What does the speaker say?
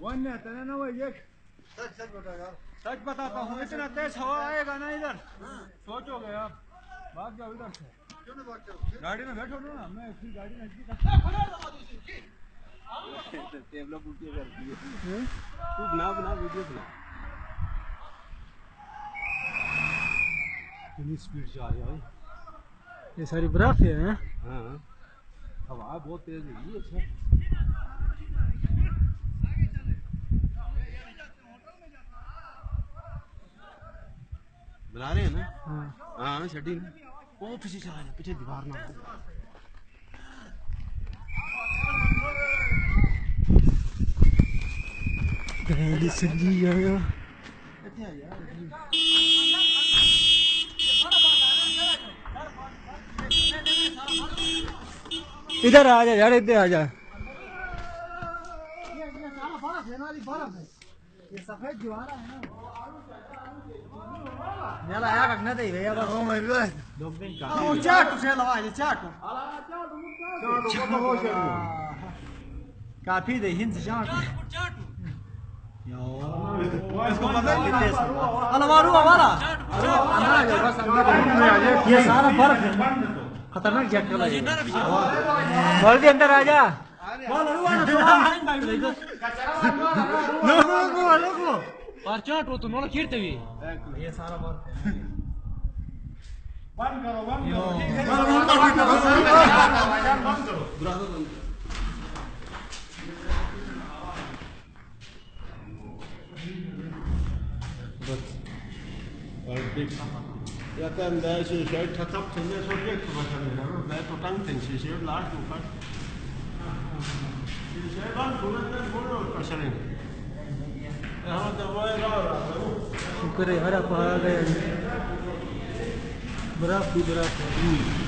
One तेना ना वो ये सच बताता हूँ, इतना तेज हवा आएगा ना इधर, सोचोगे आप भाग जाओ इधर से। गाड़ी में बैठो ना, मैं इसकी गाड़ी में टेबला पुट्टी करती है। तू बना वीडियो बना। कितनी स्पीड से आ रही है भाई, ये सारी बर्फ है। हाँ हवा बहुत तेज है ये सर। बुला रहे हैं ना? हाँ छठी ना वो पीछे चला जा, पीछे दीवार ना इधर आ जा यार, इधर आ जा। ये सफेद ज्वाला है ना, याला आया कगना दे भैया बस। ओ माय गॉड लोग दिन का वो चाटू से लवा ये चाटू काफी दे हिंद चाटू यो इसको पता है कितने अलवारू हमारा ये सारा बर्फ है, खतरनाक जैकेट वाला ये बोल के अंदर आ जा। और चाट वो तो नोला खीरते भी ये सारा बर्फ है। बंद करो बंद करो। Jag den där så jag tar tapp till det så direkt på vad det är. Det är på tanken så jag lär du kan. Så jag vann på den borde på själv. Jag har det var rara. शुक्र है हरा पहाड़ है, बर्फ ही बर्फ है।